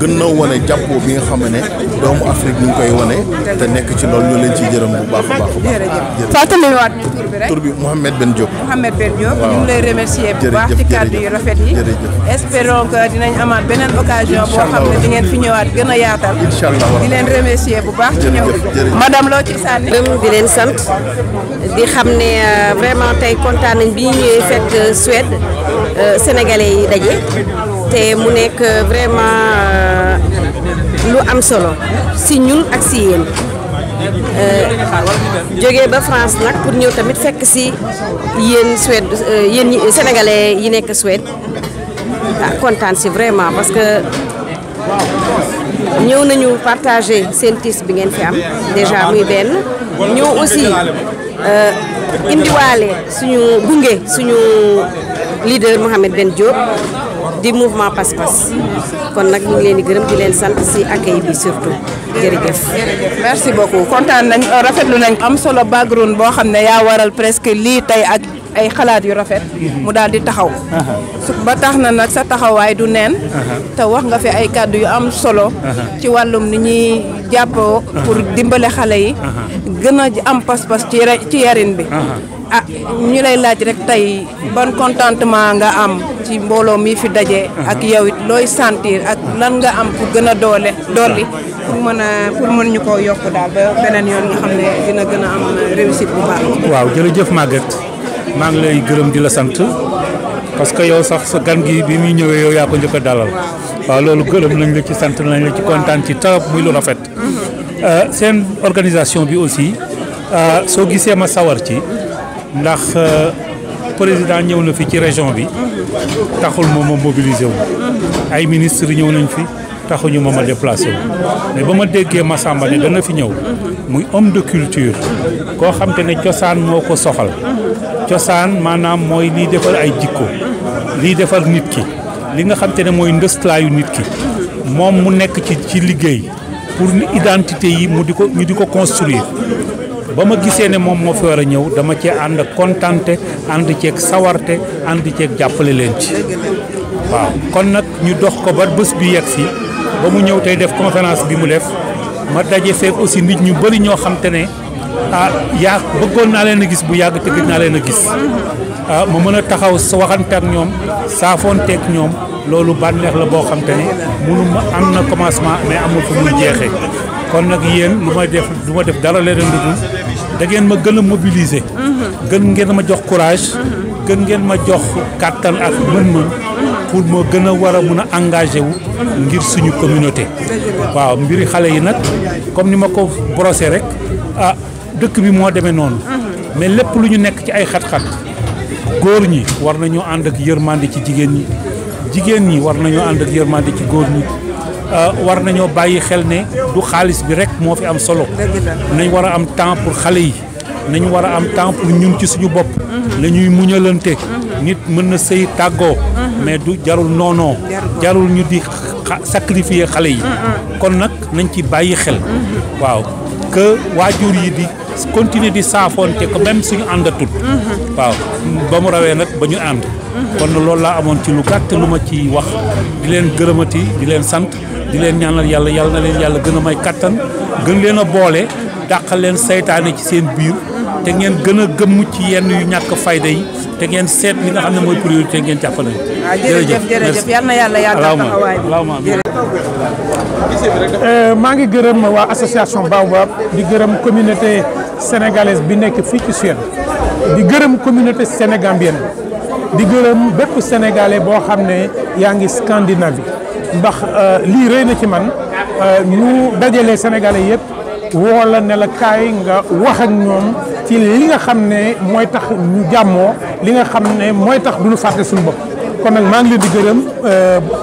gën na wane jàppoo bi nga xam ne doomu Afrique ñu ngi koy wane te nekk ci loolu ñu leen ciy jërëm bu baax a baax a baax. fàttaliwaat ñu tur bi rek. tur bi Mouhamed Ben Diop. Mouhamed Ben Diop. ñu ngi lay remercier bu baax ci kàddu yu rafet yi. espérons que dinañ amaat beneen occasion boo xam ne di ngeen fi ñëwaat gën a yaatal. incha allah di leen remercier bu baax ci ñëw bi. madame loo ci sànni. di leen sant di xam ne vraiment tey kontaan nañ bi ñu ñëwee fekk Suède sénégalais yi daje te mu nekk vraiment lu am solo si ñun ak si yéen jógee ba France nag pour ñëw tamit fekk si yéen Suède yéen ñi sénégalais yi nekk Suède kontaan si vraiment parce que ñëw nañu partager seen tiis bi ngeen fi am déjà muy benn ñëw aussi indiwaale suñu gunge suñu leader Mouhamed Ben Diop di mouvement Pass-Pass kon nag ñu ngi leen di gërëm di leen sant si accueil bi surtout jërëjëf. merci beaucoup kontaan nañ rafetlu nañ am solo background boo xam ne yaa waral presque lii tey ak ay xalaat yu rafet mu daal di taxaw ba tax na nag sa taxawaay du neen te wax nga fi ay kàddu yu am solo ci wàllum ni ñuy jàppoo pour dimbale xale yi gën a am pas-pas ci yarin bi ah ñu lay laaj rek tey ban contentement nga am ci mbooloo mi fi daje ak yow it looy sentir ak lan nga am pour gën a dolli pour mën ñu koo yokk daal ba beneen yoon nga xam ne dina gën a am réussite bu baax. waaw jërëjëf Maguette maa ngi lay gërëm di la sant parce que yow sax sa gan gi bi muy ñëwee yow yaa ko njëkk a dalal waaw loolu gërëm nañ la ci sant nañ la ci kontaan ci trop muy lu rafet seen organisation bi aussi soo gisee ma sawar ci ndax président ñëw na fi ci région bi taxul moom ma mobilisé wu ay ministre ñëw nañ fi taxuñu ma déplacé wu mais ba ma déggee Massamba ne dana fi ñëw muy homme de culture koo xam te ne cosaan moo ko soxal cosaan maanaam mooy liy defar ay jikko liy defar nit ki li nga xam te ne mooy ndëstlaayu nit ki moom mu nekk ci liggéey pour identité yi ñu di ko construire ba ma gisee ne moom moo fi war a ñëw dama cee ànd ak kontante ànd ceeg sawarte ànd ceeg jàppale leen ci waaw kon nag ñu dox ko ba bés bi yegg si ba mu ñëw tey def conférence bi mu def ma daje feek aussi nit ñu bëri ñoo xam te ne yaa bëggoon naa leen a gis bu yàgg te gëj naa leen a gis ma mën a taxaw waxante ak ñoom saafoonteeg ñoom loolu bànneex la boo xam te ne mënuma am na commencement mais amul fu muy jeexee kon nag yéen lu ma def dara leen dugg da ngeen ma gën a mobiliser gën ngeen ma jox courage gën ngeen ma jox kàttan ak mën-mën pour ma gën a war a mun a engagé wu ngir suñu communauté waaw mbiri xale yi nag comme ni ma ko brossé rek dëkk bi moo demee noonu mais lépp lu ñu nekk ci ay xat-xat góor ñi war nañoo ànd ak yërmande ci jigéen ñi war nañoo ànd ak yërmande ci góor ñi war nañoo bàyyi xel ne du xaalis bi rek moo fi am solo nañ war a am temps pour xale yi nañ war a am temps pour ñun ci suñu bopp la ñuy muñalante nit mën na sëy tàggoo mais du jarul noonoo jarul ñu di sacrifier xale yi kon nag nañ ci bàyyi xel waaw que waajur yi di continuer di saafoonte ko même suñu àndatul waaw ba mu rawee nag ba ñu ànd kon loolu laa amoon ci lu gàtt lu ma ci wax di leen gërëmati di leen sant di leen ñaanal yàlla na leen yàlla gën a may kattan gën leen a boole dàqal leen saytaane ci seen biir te ngeen gën a gëmm ci yenn yu ñàkk fayda yi te ngeen seet li nga xam ne mooy priorité ngeen jàppale. jërëjëf yal na yàlla yàggal taxawaay bi. maa ngi gërëm waa association Baobab di gërëm communauté sénégalaise bi nekk fii ci Suède di gërëm communauté sénégambienne di gërëm bépp sénégalais boo xam ne yaa ngi Scandinavie ndax lii rëy na ci man ñu dajale sénégalais yëpp woo la ne la kaay nga wax ak ñoom ci li nga xam ne mooy tax ñu jàmmoo li nga xam ne mooy tax du ñu fàtte suñu bopp kon nag maa ngi leen di gërëm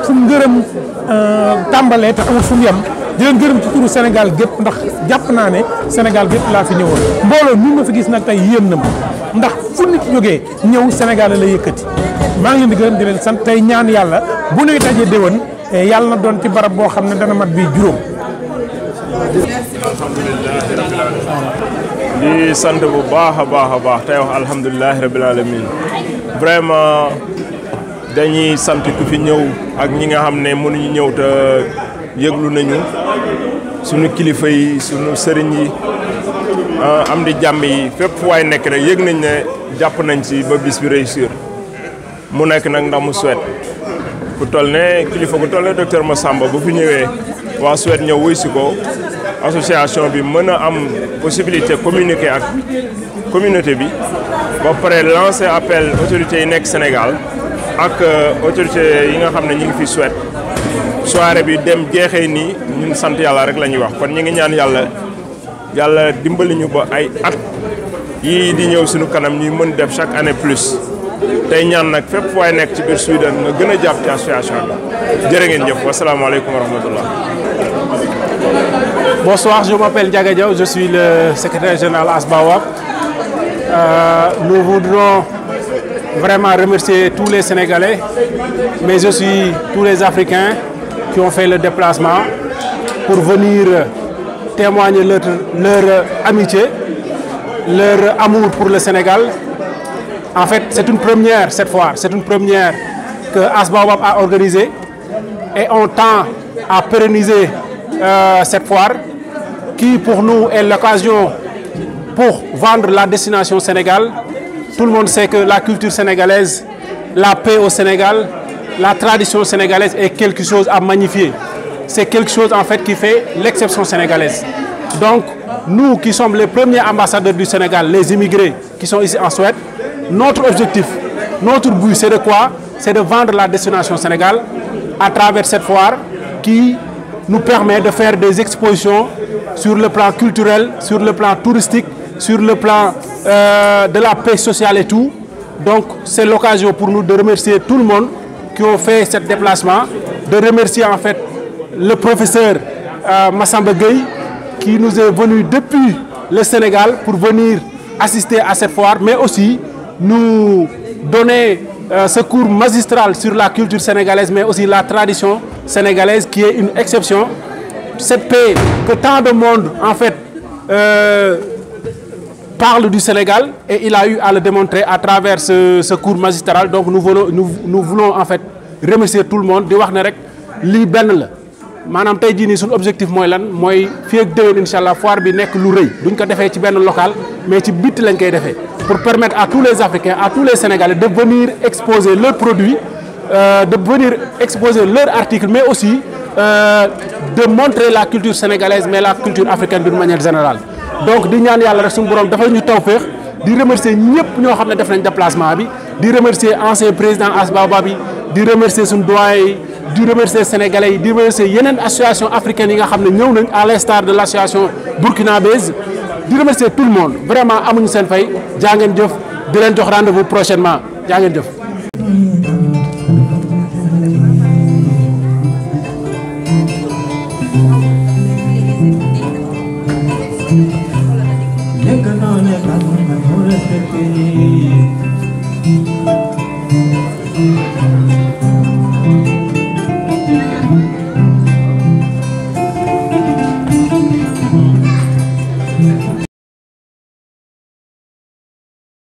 fu mu gërëm tàmbalee te amul fu mu yem di leen gërëm ci turu Sénégal gépp ndax jàpp naa ne Sénégal gépp laa fi ñëwoon mbooloo mi ma fi gis nag tey yéem na ma ndax fu nit jógee ñëw Sénégal la yëkkati maa ngi leen di gërëm di leen sant tey ñaan yàlla bu nuy dajee déwén yàlla na doon ci barab boo xam ne dana mat bii juróom. alhamdulilahi rabbil alamin di sant bu baax a baax tey wax alhamdulilahi rabbil alamin vraiment dañuy sant ku fi ñëw ak ñi nga xam ne mënuñu ñëw te yëglu nañu suñu kilifa yi suñu sëriñ yi am di jàmm yi fépp fu waay nekk rek yëg nañ ne jàpp nañ ci ba bis bi réussir mu nekk nag ndax mu Suède ku toll ne kilifa ku toll ne docteur Massamba bu fi ñëwee waa Suède ñëw wuy si ko association bi mën a am possibilité communiquer ak communauté bi ba pare lancer appel autorités yi nekk Sénégal ak autorités yi nga xam ne ñu ngi fi Suède soirée bi dem jeexee nii ñun sant yàlla rek la ñuy wax kon ñu ngi ñaan yàlla dimbali ñu ba ay at yii di ñëw suñu kanam ñuy mën def chaque année plus tey ñaan nag fépp waaye nekk ci biir Suède nga gën a jàpp ci association bi jërë ngeen jëf wasalaamaaleykum wa rahmatullah. Bonsoir, je m'appelle Diaga Diaw, je suis le secrétaire général ASBAWAP. Nous voudrons vraiment remercier tous les Sénégalais, mais aussi tous les Africains qui ont fait le déplacement pour venir témoigner leur amitié, leur amour pour le Sénégal. En fait, c'est une première cette fois, c'est une première que ASBAWAP a organisée et on tend à pérenniser cette foire qui pour nous est l'occasion pour vendre la destination Sénégal. Tout le monde sait que la culture sénégalaise, la paix au Sénégal, la tradition sénégalaise est quelque chose à magnifier. C'est quelque chose en fait qui fait l'exception sénégalaise. Donc nous qui sommes les premiers ambassadeurs du Sénégal, les immigrés qui sont ici en Suède, notre objectif, notre but c'est de quoi? C'est de vendre la destination Sénégal à travers cette foire qui nous permet de faire des expositions sur le plan culturel, sur le plan touristique, sur le plan de la paix sociale et tout. Donc c'est l'occasion pour nous de remercier tout le monde qui ont fait ce déplacement, de remercier en fait le professeur Massamba Gueye qui nous est venu depuis le Sénégal pour venir assister à cette foire, mais aussi nous donner ce cours magistral sur la culture sénégalaise, mais aussi la tradition sénégalaise qui est une exception. Cette paix que tant de monde en fait parle du Sénégal et il a eu à le démontrer à travers ce cours magistral. Donc nous voulons en fait remercier tout le monde di wax ne rek lii benn la maanaam tey jii nii suñu objectif mooy lan mooy fii ak déwén incha allah foire bi nekk lu rëy duñ ko defee ci benn local mais ci bitti lañ koy defee pour permettre à tous les Africains, à tous les Sénégalais de venir exposer leurs produits, de venir exposer leurs articles, mais aussi de montrer la culture sénégalaise, mais la culture africaine d'une manière générale. Donc di ñaan yàlla rek suñu borom dafa ñu tawfeex di remercier ñëpp ñoo xam ne def nañ déplacement bi di remercier ancien président ASBAWAP bi di remercier suñu doyen yi di remercier sénégalais yi di remercier yeneen association africaine yi nga xam ne ñëw nañ à l'instar de l'association burkinabèse di remercier tout le monde vraiment amuñu seen fay jaa ngeen jëf di leen jox rendez-vous prochainement jaa ngeen jëf.